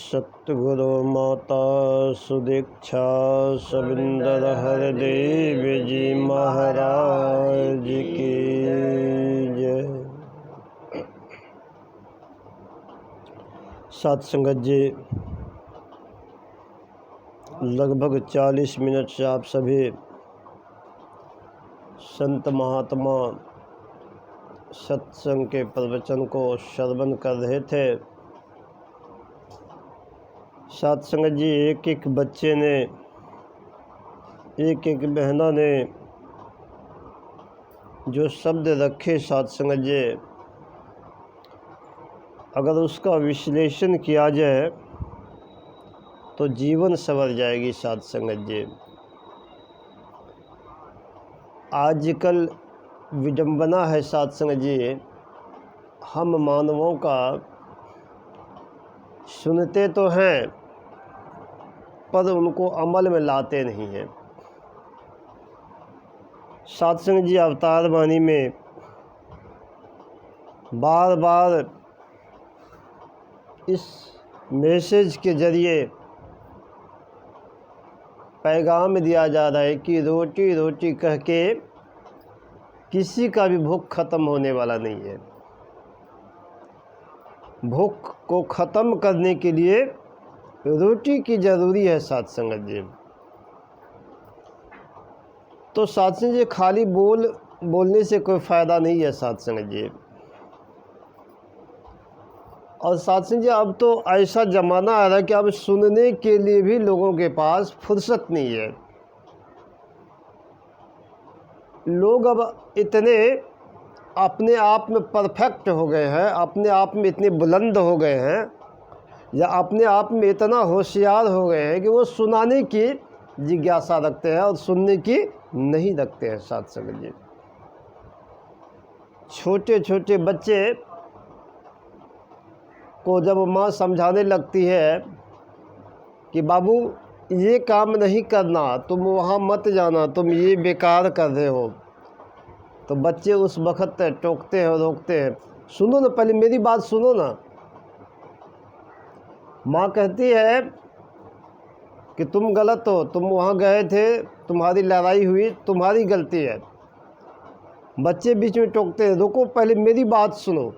सतगुरु माता सुदीक्षा सविंदर हरदेव जी महाराज की जय। साथ संगत जी, लगभग 40 मिनट से आप सभी संत महात्मा सत्संग के प्रवचन को श्रवण कर रहे थे। साथ संगत जी, एक एक बच्चे ने, एक एक बहना ने जो शब्द रखे साथ संगत जी, अगर उसका विश्लेषण किया जाए तो जीवन संवर जाएगी। साथ संगत जी, आजकल विडंबना है साथ संगत जी, हम मानवों का सुनते तो हैं पर उनको अमल में लाते नहीं हैं। साथ संगत जी, अवतार वाणी में बार बार इस मैसेज के जरिए पैगाम दिया जा रहा है कि रोटी रोटी कह के किसी का भी भूख ख़त्म होने वाला नहीं है। भूख को ख़त्म करने के लिए रोटी की ज़रूरी है साथ संगत जी। तो साथ संगत जी, खाली बोलने से कोई फ़ायदा नहीं है साथ संगत जी। और साथ संगत जी, अब तो ऐसा ज़माना आ रहा है कि अब सुनने के लिए भी लोगों के पास फुर्सत नहीं है। लोग अब इतने अपने आप में परफेक्ट हो गए हैं, अपने आप में इतने बुलंद हो गए हैं, या अपने आप में इतना होशियार हो गए हैं कि वो सुनाने की जिज्ञासा रखते हैं और सुनने की नहीं रखते हैं साथ संगत जी। छोटे छोटे बच्चे को जब माँ समझाने लगती है कि बाबू ये काम नहीं करना, तुम वहाँ मत जाना, तुम ये बेकार कर रहे हो, तो बच्चे उस वक़्त टोकते हैं और रोकते हैं। सुनो ना, पहले मेरी बात सुनो ना। माँ कहती है कि तुम गलत हो, तुम वहाँ गए थे, तुम्हारी लड़ाई हुई, तुम्हारी गलती है। बच्चे बीच में टोकते हैं, रुको पहले मेरी बात सुनो।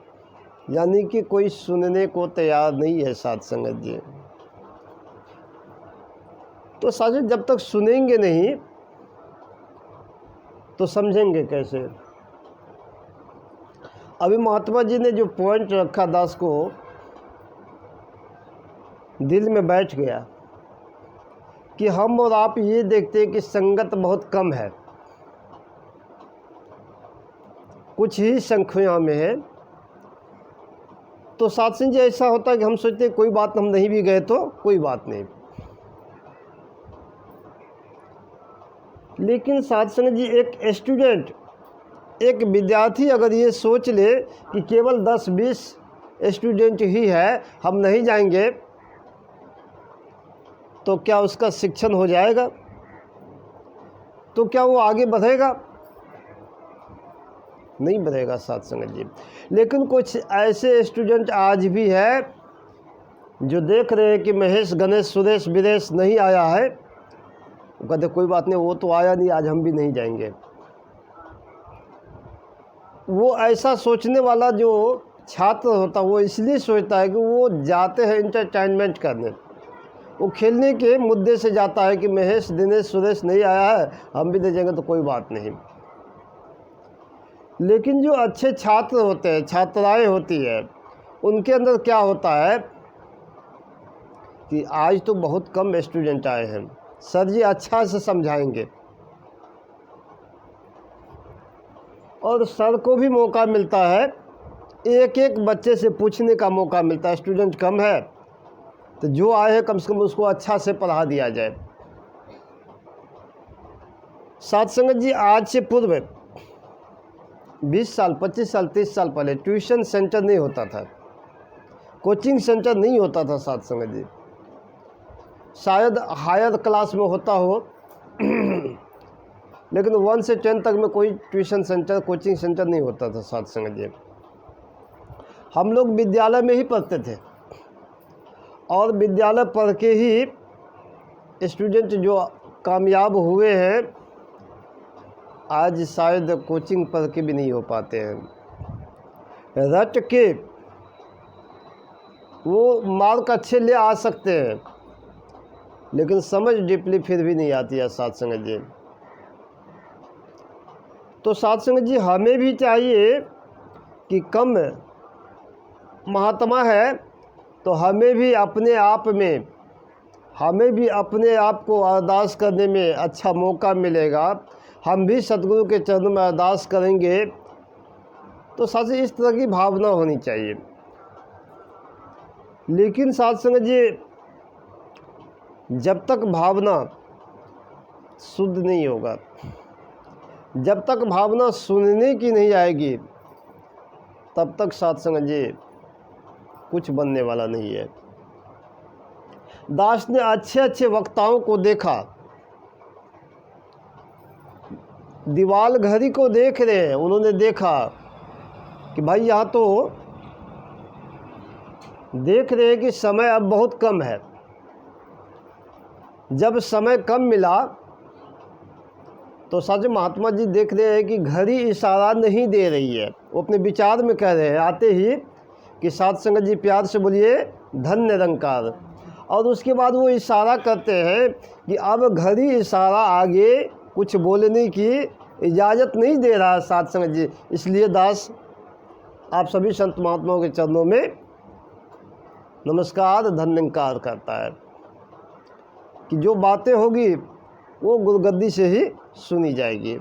यानी कि कोई सुनने को तैयार नहीं है साथ संगत जी। तो साथ जब तक सुनेंगे नहीं तो समझेंगे कैसे। अभी महात्मा जी ने जो पॉइंट रखा दास को दिल में बैठ गया कि हम और आप ये देखते हैं कि संगत बहुत कम है, कुछ ही संख्या में है। तो साथ संगत जी, ऐसा होता है कि हम सोचते हैं कोई बात, हम नहीं भी गए तो कोई बात नहीं। लेकिन साथ संगत जी, एक स्टूडेंट, एक विद्यार्थी अगर ये सोच ले कि केवल 10-20 स्टूडेंट ही है, हम नहीं जाएंगे, तो क्या उसका शिक्षण हो जाएगा? तो क्या वो आगे बढ़ेगा? नहीं बढ़ेगा साथ संगत जी। लेकिन कुछ ऐसे स्टूडेंट आज भी है जो देख रहे हैं कि महेश, गणेश, सुरेश, वीरेश नहीं आया है, वो कहते कोई बात नहीं, वो तो आया नहीं, आज हम भी नहीं जाएंगे। वो ऐसा सोचने वाला जो छात्र होता है, वो इसलिए सोचता है कि वो जाते हैं इंटरटेनमेंट करने, वो खेलने के मुद्दे से जाता है कि महेश, दिनेश, सुरेश नहीं आया है, हम भी नहीं जाएंगे तो कोई बात नहीं। लेकिन जो अच्छे छात्र होते हैं, छात्राएं होती है, उनके अंदर क्या होता है कि आज तो बहुत कम स्टूडेंट आए हैं, सर जी अच्छा से समझाएंगे, और सर को भी मौका मिलता है, एक एक बच्चे से पूछने का मौका मिलता है। स्टूडेंट कम है तो जो आए हैं कम से कम उसको अच्छा से पढ़ा दिया जाए। साथ संगत जी, आज से पूर्व 20 साल, 25 साल, 30 साल पहले ट्यूशन सेंटर नहीं होता था, कोचिंग सेंटर नहीं होता था साथ संगत जी। शायद हायर क्लास में होता हो लेकिन 1 से 10 तक में कोई ट्यूशन सेंटर, कोचिंग सेंटर नहीं होता था साथ संगत जी। हम लोग विद्यालय में ही पढ़ते थे। और विद्यालय पढ़ के ही स्टूडेंट जो कामयाब हुए हैं आज शायद कोचिंग पढ़ के भी नहीं हो पाते हैं। रट के वो मार्क अच्छे ले आ सकते हैं लेकिन समझ डीपली फिर भी नहीं आती है साथ संगत जी। तो साथ संगत जी हमें भी चाहिए कि कम महात्मा है तो हमें भी अपने आप को अरदास करने में अच्छा मौका मिलेगा। हम भी सतगुरु के चरणों में अरदास करेंगे तो साथ ही इस तरह की भावना होनी चाहिए। लेकिन साथ संगत जी जब तक भावना शुद्ध नहीं होगा, जब तक भावना सुनने की नहीं आएगी तब तक साथ संगत जी कुछ बनने वाला नहीं है। दास ने अच्छे अच्छे वक्ताओं को देखा, दीवाल घड़ी को देख रहे हैं, उन्होंने देखा कि भाई यहाँ तो देख रहे हैं कि समय अब बहुत कम है। जब समय कम मिला तो सच महात्मा जी देख रहे हैं कि घड़ी इशारा नहीं दे रही है। वो अपने विचार में कह रहे हैं आते ही कि साथ संगत जी प्यार से बोलिए धन निरंकार। और उसके बाद वो इशारा करते हैं कि अब घड़ी इशारा आगे कुछ बोलने की इजाज़त नहीं दे रहा है साथ संगत जी। इसलिए दास आप सभी संत महात्माओं के चरणों में नमस्कार धन्यकार करता है कि जो बातें होगी वो गुरुगद्दी से ही सुनी जाएगी।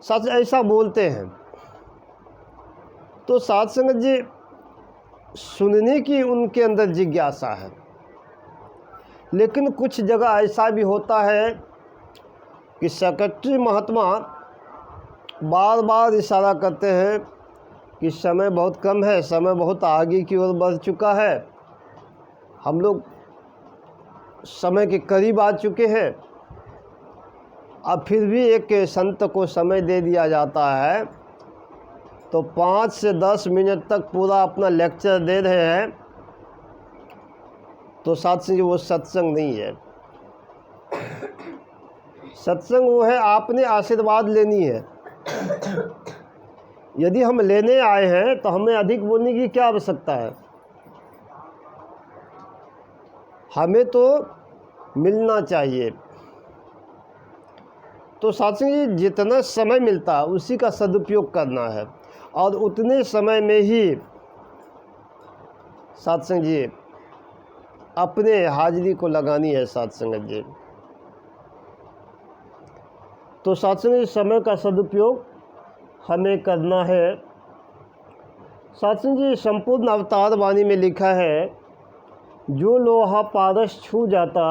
सच ऐसा बोलते हैं। तो साथ संगत जी सुनने की उनके अंदर जिज्ञासा है, लेकिन कुछ जगह ऐसा भी होता है कि सेक्रेटरी महात्मा बार बार इशारा करते हैं कि समय बहुत कम है, समय बहुत आगे की ओर बढ़ चुका है, हम लोग समय के करीब आ चुके हैं। अब फिर भी एक संत को समय दे दिया जाता है तो 5 से 10 मिनट तक पूरा अपना लेक्चर दे रहे हैं तो साथ से वो सत्संग नहीं है। सत्संग वो है आपने आशीर्वाद लेनी है। यदि हम लेने आए हैं तो हमें अधिक बोलने की क्या आवश्यकता है, हमें तो मिलना चाहिए। तो साथियों जी जितना समय मिलता है उसी का सदुपयोग करना है और उतने समय में ही सत्संग जी अपने हाजिरी को लगानी है साथ संगत जी। तो सत्संग जी समय का सदुपयोग हमें करना है। सत्संग जी संपूर्ण अवतार वाणी में लिखा है जो लोहा पारस छू जाता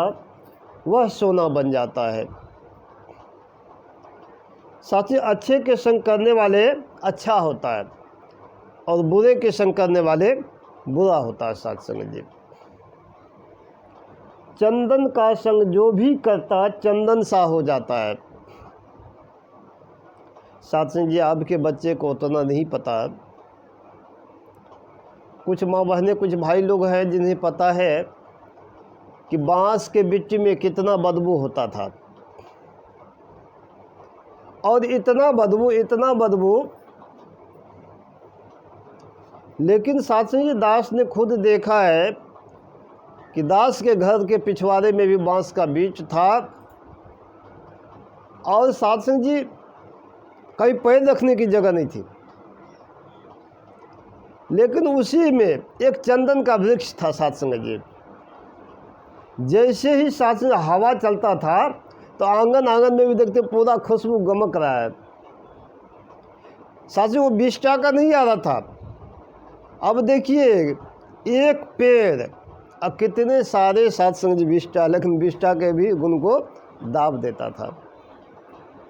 वह सोना बन जाता है। साथी अच्छे के संग करने वाले अच्छा होता है और बुरे के संग करने वाले बुरा होता है। साथ संगत जी चंदन का संग जो भी करता चंदन सा हो जाता है। साथ संगत जी आपके बच्चे को उतना नहीं पता, कुछ माँ बहनें कुछ भाई लोग हैं जिन्हें पता है कि बांस के मिट्टी में कितना बदबू होता था और इतना बदबू। लेकिन साथ ही दास ने खुद देखा है कि दास के घर के पिछवाड़े में भी बांस का बीज था और साथ सिंह जी कहीं पैर रखने की जगह नहीं थी, लेकिन उसी में एक चंदन का वृक्ष था। साथ संगत जी जैसे ही साथ में हवा चलता था तो आंगन में भी देखते पूरा खुशबू गमक रहा है। साथ में वो 20 का नहीं आ रहा था। अब देखिए एक पेड़ अब कितने सारे साथ संगत जी 20 लेकिन 20 के भी गुण को दाब देता था।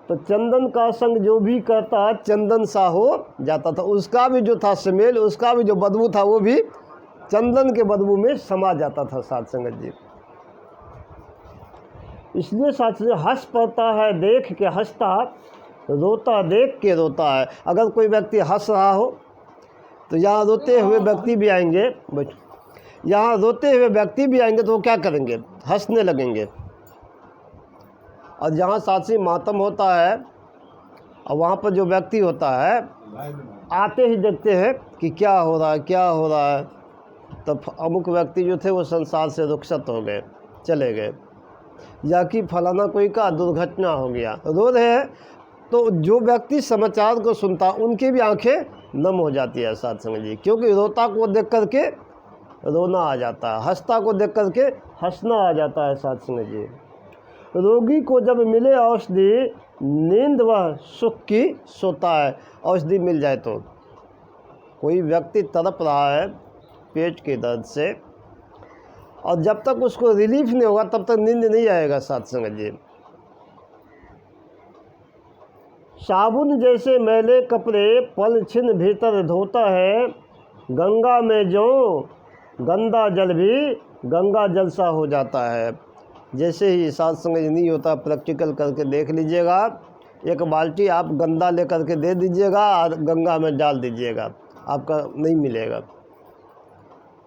तो चंदन का संग जो भी करता चंदन सा हो जाता था। उसका भी जो था स्मेल, उसका भी जो बदबू था वो भी चंदन के बदबू में समा जाता था। साथ संगत जी इसलिए साथ से हंस पड़ता है देख के हंसता, रोता देख के रोता है। अगर कोई व्यक्ति हंस रहा हो तो यहाँ रोते हुए व्यक्ति भी आएंगे। यहाँ रोते हुए व्यक्ति भी आएंगे तो वो क्या करेंगे, हंसने लगेंगे। और जहाँ साक्षी मातम होता है और वहाँ पर जो व्यक्ति होता है आते ही देखते हैं कि क्या हो रहा है, क्या हो रहा है, तब अमुक व्यक्ति जो थे वो संसार से रुखसत हो गए, चले गए, या कि फलाना कोई का दुर्घटना हो गया, रो रहे हैं। तो जो व्यक्ति समाचार को सुनता उनकी भी आंखें नम हो जाती है साथ संग जी, क्योंकि रोता को देख कर के रोना आ जाता है, हंसता को देख कर के हंसना आ जाता है साथ संग जी। रोगी को जब मिले औषधि, नींद वह सुख की सोता है। औषधि मिल जाए तो, कोई व्यक्ति तड़प रहा है पेट के दर्द से, और जब तक उसको रिलीफ नहीं होगा तब तक नींद नहीं आएगा साथ संगत जी। साबुन जैसे मैले कपड़े पल छिन भीतर धोता है, गंगा में जो गंदा जल भी गंगा जल सा हो जाता है। जैसे ही साथ संगत नहीं होता, प्रैक्टिकल करके देख लीजिएगा। एक बाल्टी आप गंदा लेकर के दे दीजिएगा और गंगा में डाल दीजिएगा, आपका नहीं मिलेगा,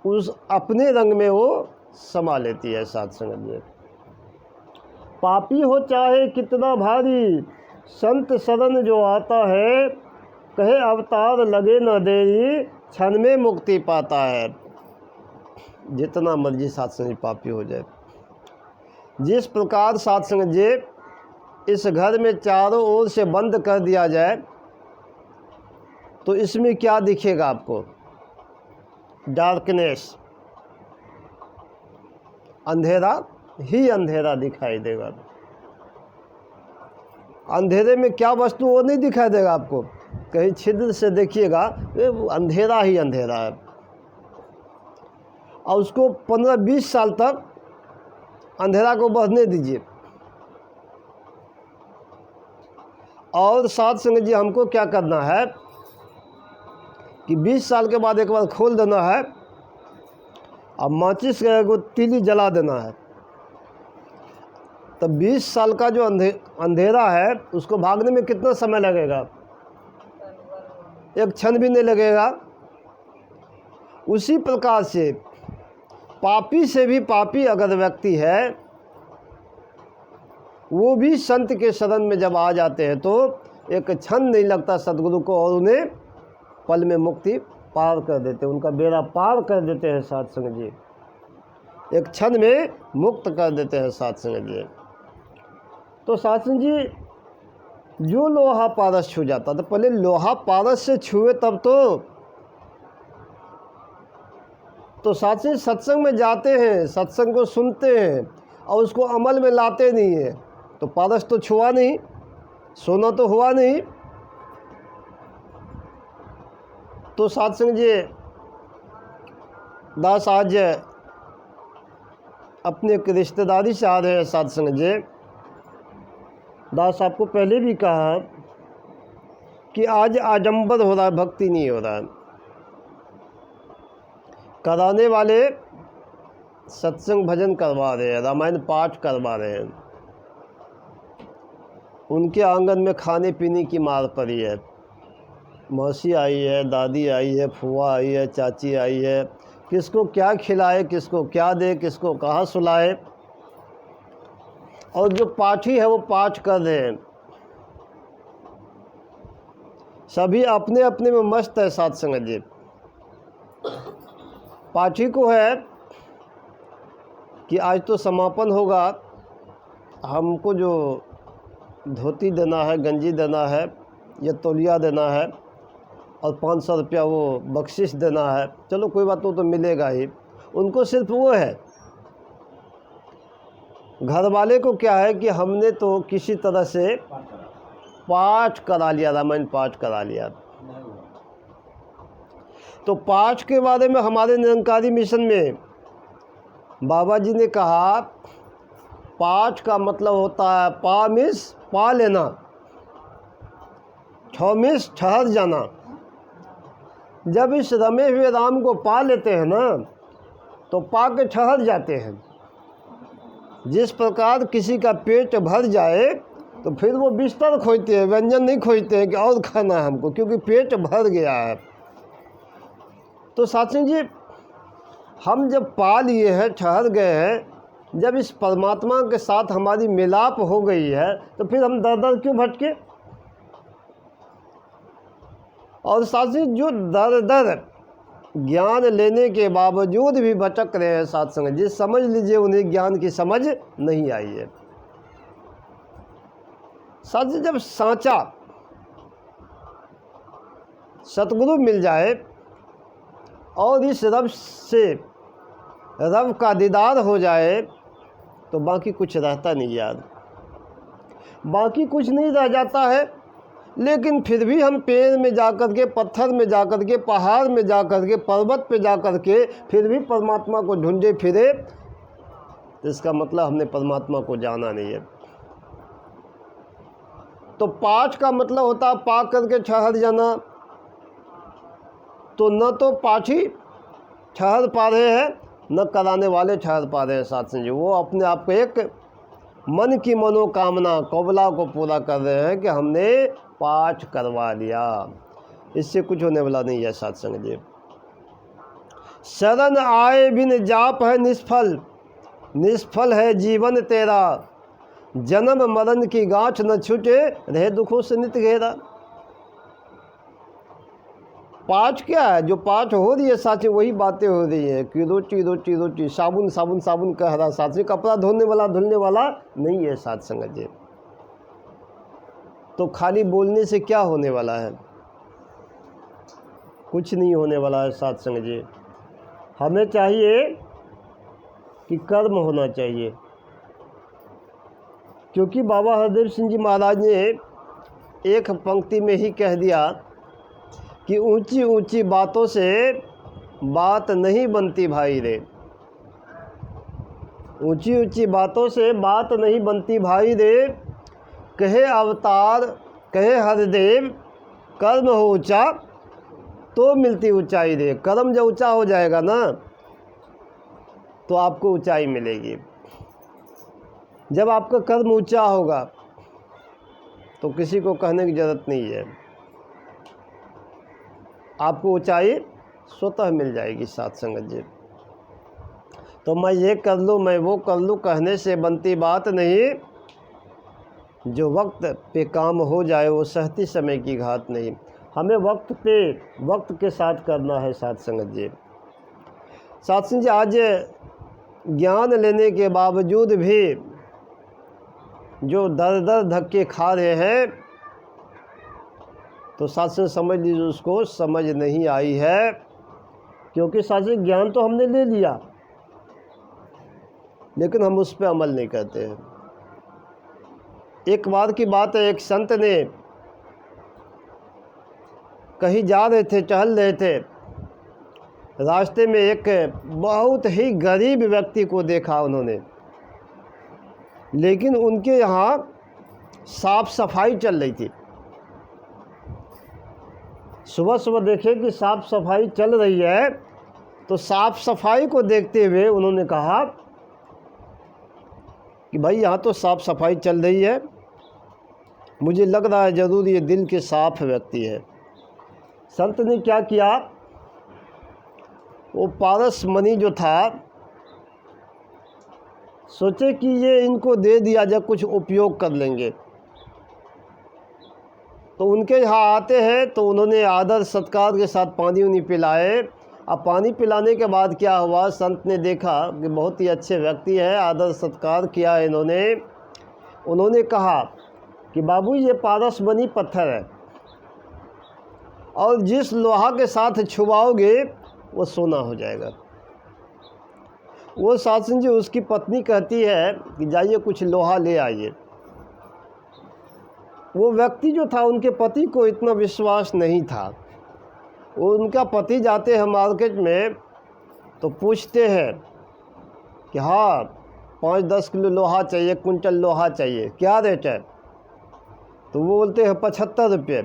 उस अपने रंग में वो समा लेती है साथ संगत जी। पापी हो चाहे कितना भारी, संत शरण जो आता है, कहे अवतार लगे न देरी, क्षण में मुक्ति पाता है। जितना मर्जी साथ संगत पापी हो जाए, जिस प्रकार साथ संगत जी इस घर में चारों ओर से बंद कर दिया जाए तो इसमें क्या दिखेगा आपको, डार्कनेस, अंधेरा ही अंधेरा दिखाई देगा। अंधेरे में क्या वस्तु वो नहीं दिखाई देगा आपको, कहीं छिद्र से देखिएगा अंधेरा ही अंधेरा है। और उसको 15-20 साल तक अंधेरा को बढ़ने दीजिए। और साथ संगत जी हमको क्या करना है कि 20 साल के बाद एक बार खोल देना है, अब माचिस को तीली जला देना है। तब 20 साल का जो अंधेरा है उसको भागने में कितना समय लगेगा, एक क्षण भी नहीं लगेगा। उसी प्रकार से पापी से भी पापी अगर व्यक्ति है, वो भी संत के शरण में जब आ जाते हैं तो एक क्षण नहीं लगता सद्गुरु को, और उन्हें पल में मुक्ति पार कर देते हैं, उनका बेड़ा पार कर देते हैं साथ संगत जी, एक क्षण में मुक्त कर देते हैं साथ संगत जी। तो साथ संगत जी जो लोहा पारस छू जाता, तो पहले लोहा पारस से छुए तब तो साथ से सत्संग में जाते हैं, सत्संग को सुनते हैं और उसको अमल में लाते नहीं है, तो पारस तो छुआ नहीं, सोना तो हुआ नहीं। तो साथ संग जी दास आज अपने एक रिश्तेदारी से आ रहे हैं साथ संग जी। दास आपको पहले भी कहा कि आज आडंबर हो रहा है, भक्ति नहीं हो रहा है। कराने वाले सत्संग भजन करवा रहे हैं, रामायण पाठ करवा रहे हैं, उनके आंगन में खाने पीने की मार पड़ी है। मौसी आई है, दादी आई है, फुआ आई है, चाची आई है, किसको क्या खिलाए, किसको क्या दे, किसको कहाँ सुलाए। और जो पाठी है वो पाठ कर रहे हैं, सभी अपने अपने में मस्त है साथ संगत जी। पाठी को है कि आज तो समापन होगा, हमको जो धोती देना है, गंजी देना है, या तौलिया देना है और 500 रुपया वो बख्शिश देना है, चलो कोई बात, तो मिलेगा ही। उनको सिर्फ वो है, घर वाले को क्या है कि हमने तो किसी तरह से पाठ करा लिया, रामायण पाठ करा लिया। तो पाठ के बारे में हमारे निरंकारी मिशन में बाबा जी ने कहा, पाठ का मतलब होता है पा मिस पा लेना, मिस ठहर जाना। जब इस रमे हुए राम को पा लेते हैं ना, तो पा के ठहर जाते हैं। जिस प्रकार किसी का पेट भर जाए तो फिर वो बिस्तर खोजते हैं, व्यंजन नहीं खोजते हैं कि और खाना है हमको, क्योंकि पेट भर गया है। तो साथियों जी हम जब पा लिए हैं, ठहर गए हैं, जब इस परमात्मा के साथ हमारी मिलाप हो गई है, तो फिर हम दर दर क्यों भटके? और साथी जो दर दर ज्ञान लेने के बावजूद भी भटक रहे हैं साथ संग जी, समझ लीजिए उन्हें ज्ञान की समझ नहीं आई है। साथी जब सांचा सतगुरु मिल जाए और इस रब से रब का दीदार हो जाए, तो बाकी कुछ रहता नहीं यार, बाकी कुछ नहीं रह जाता है। लेकिन फिर भी हम पेड़ में जाकर के, पत्थर में जाकर के, पहाड़ में जाकर के, पर्वत पे जाकर के फिर भी परमात्मा को ढूंढे फिरे, तो इसका मतलब हमने परमात्मा को जाना नहीं है। तो पाठ का मतलब होता है पा करके ठहर जाना। तो न तो पाठी ठहर पा रहे हैं, न कराने वाले ठहर पा रहे हैं साथ से जी। वो अपने आप को एक मन की मनोकामना कौबला को पूरा कर रहे हैं कि हमने पाठ करवा लिया, इससे कुछ होने वाला नहीं है साथ संग जी। शरण आए बिन जाप है निष्फल, निष्फल है जीवन तेरा, जन्म मरण की गांठ न छूटे, रहे दुखों से नित घेरा। पाठ क्या है? जो पाठ हो रही है साथी, वही बातें हो रही है कि रोटी रोटी रोटी, साबुन साबुन साबुन कह रहा साथी, कपड़ा धोने वाला धुलने वाला नहीं है साथ संगत जी। तो खाली बोलने से क्या होने वाला है? कुछ नहीं होने वाला है साथ संगत जी। हमें चाहिए कि कर्म होना चाहिए, क्योंकि बाबा हरदेव सिंह जी महाराज ने एक पंक्ति में ही कह दिया कि ऊंची ऊंची बातों से बात नहीं बनती भाई रे, ऊंची ऊंची बातों से बात नहीं बनती भाई रे, कहे अवतार कहे हरदेव, कर्म हो ऊंचा तो मिलती ऊंचाई रे। कर्म जब ऊंचा हो जाएगा ना, तो आपको ऊंचाई मिलेगी। जब आपका कर्म ऊंचा होगा तो किसी को कहने की ज़रूरत नहीं है, आपको ऊंचाई स्वतः मिल जाएगी साथ संगत जी। तो मैं ये कर लूँ, मैं वो कर लूँ कहने से बनती बात नहीं, जो वक्त पे काम हो जाए वो सहती समय की घात नहीं। हमें वक्त पे वक्त के साथ करना है साथ संगत जी। साथ संगत जी, आज ज्ञान लेने के बावजूद भी जो दर दर धक्के खा रहे हैं, तो साथ से समझ लीजिए उसको समझ नहीं आई है, क्योंकि साथ से ज्ञान तो हमने ले लिया लेकिन हम उस पर अमल नहीं करते हैं। एक बार की बात है, एक संत ने कहीं जा रहे थे, टहल रहे थे, रास्ते में एक बहुत ही गरीब व्यक्ति को देखा उन्होंने, लेकिन उनके यहाँ साफ सफाई चल रही थी। सुबह सुबह देखे कि साफ सफाई चल रही है, तो साफ सफाई को देखते हुए उन्होंने कहा कि भाई यहाँ तो साफ सफाई चल रही है, मुझे लग रहा है ज़रूर ये दिल के साफ व्यक्ति है। संत ने क्या किया, वो पारस मणि जो था, सोचे कि ये इनको दे दिया जाए, कुछ उपयोग कर लेंगे। तो उनके यहाँ आते हैं तो उन्होंने आदर सत्कार के साथ पानी उन्हीं पिलाए। अब पानी पिलाने के बाद क्या हुआ, संत ने देखा कि बहुत ही अच्छे व्यक्ति हैं, आदर सत्कार किया इन्होंने। उन्होंने कहा कि बाबू ये पारस मणि पत्थर है, और जिस लोहा के साथ छुआओगे वो सोना हो जाएगा। वो शासन जी, उसकी पत्नी कहती है कि जाइए कुछ लोहा ले आइए। वो व्यक्ति जो था, उनके पति को इतना विश्वास नहीं था। उनका पति जाते हैं मार्केट में तो पूछते हैं कि हाँ 5-10 किलो लोहा चाहिए, कुंटल लोहा चाहिए, क्या रेट है? तो वो बोलते हैं 75 रुपये।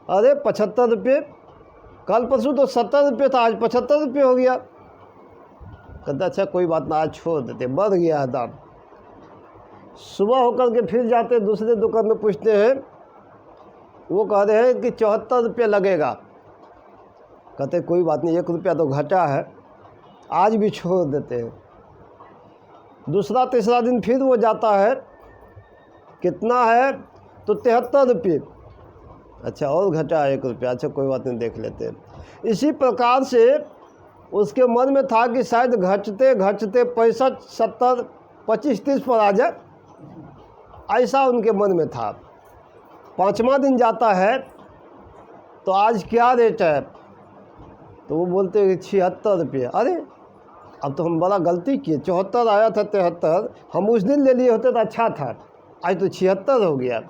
अरे 75 रुपये, कल परसों तो 70 रुपये था, आज 75 रुपये हो गया। कहते अच्छा कोई बात ना, आज छोड़ देते, बढ़ गया है दाम। सुबह होकर के फिर जाते दूसरे दुकान में, पूछते हैं, वो कह रहे हैं कि 74 रुपये लगेगा। कहते कोई बात नहीं, 1 रुपया तो घटा है, आज भी छोड़ देते हैं। दूसरा तीसरा दिन फिर वो जाता है, कितना है तो 73 रुपये। अच्छा और घटा 1 रुपया, अच्छा कोई बात नहीं, देख लेते हैं। इसी प्रकार से उसके मन में था कि शायद घटते घटते 65, 70, 25, 30 पर आ जाए, ऐसा उनके मन में था। 5वां दिन जाता है तो आज क्या रेट है, तो वो बोलते हैं 76 रुपये। अरे अब तो हम बड़ा गलती किए, 74 आया था, 73 हम उस दिन ले लिए होते तो अच्छा था, आज तो 76 हो गया।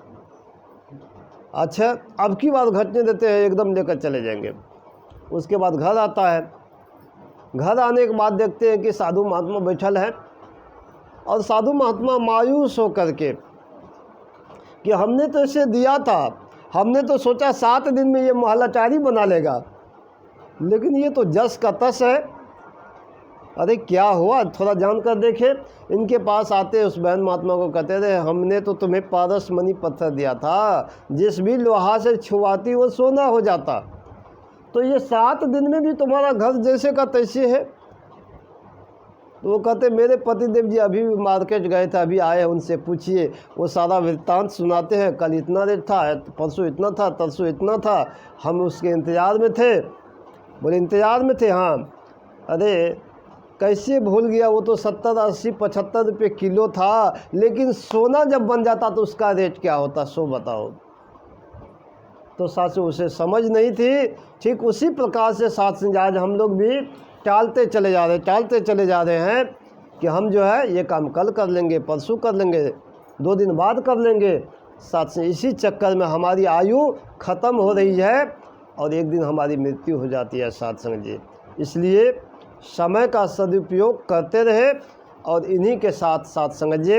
अच्छा अब की बात घटने देते हैं, एकदम लेकर चले जाएंगे। उसके बाद घर आता है, घर आने के बाद देखते हैं कि साधु महात्मा बैठल है, और साधु महात्मा मायूस होकर के कि हमने तो इसे दिया था, हमने तो सोचा 7 दिन में ये महलाचारी बना लेगा, लेकिन ये तो जस का तस है। अरे क्या हुआ, थोड़ा जान कर देखे। इनके पास आते उस बहन महात्मा को कहते रहे, हमने तो तुम्हें पारस मणि पत्थर दिया था, जिस भी लोहा से छुआती वो सोना हो जाता, तो ये 7 दिन में भी तुम्हारा घर जैसे का तैसे है। तो वो कहते मेरे पतिदेव जी अभी भी मार्केट गए थे, अभी आए हैं, उनसे पूछिए। वो सारा वृत्तांत सुनाते हैं, कल इतना रेट था, परसों इतना था, तरसों इतना था, हम उसके इंतज़ार में थे। बोले इंतज़ार में थे, हाँ। अरे कैसे भूल गया, वो तो 70, 80, 75 रुपये किलो था, लेकिन सोना जब बन जाता तो उसका रेट क्या होता, सो बताओ। तो सासू उसे समझ नहीं थी। ठीक उसी प्रकार से साथ आज हम लोग भी टालते चले जा रहे हैं कि हम जो है ये काम कल कर लेंगे, परसों कर लेंगे, 2 दिन बाद कर लेंगे। साथ से इसी चक्कर में हमारी आयु ख़त्म हो रही है और एक दिन हमारी मृत्यु हो जाती है साथ संग जी। इसलिए समय का सदुपयोग करते रहे और इन्हीं के साथ साथ संग जी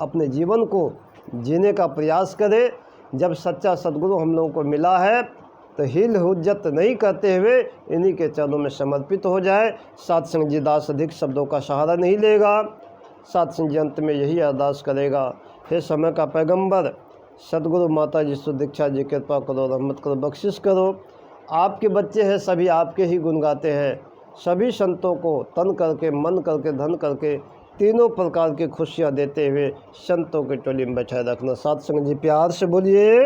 अपने जीवन को जीने का प्रयास करें। जब सच्चा सद्गुरु हम लोगों को मिला है तो हिल हुज्जत नहीं करते हुए इन्हीं के चरणों में समर्पित हो जाए। साथ संग जी दास अधिक शब्दों का सहारा नहीं लेगा। साथ संग जी अंत में यही अरदास करेगा, हे समय का पैगंबर सद्गुरु माता जी सुदीक्षा जी कृपा करो, रहमत करो, बख्शिश करो। आपके बच्चे हैं, सभी आपके ही गुण गाते हैं। सभी संतों को तन करके, मन करके, धन करके, तीनों प्रकार की खुशियाँ देते हुए संतों की टोली में बैठाए रखना। साथ संग जी प्यार से बोलिए।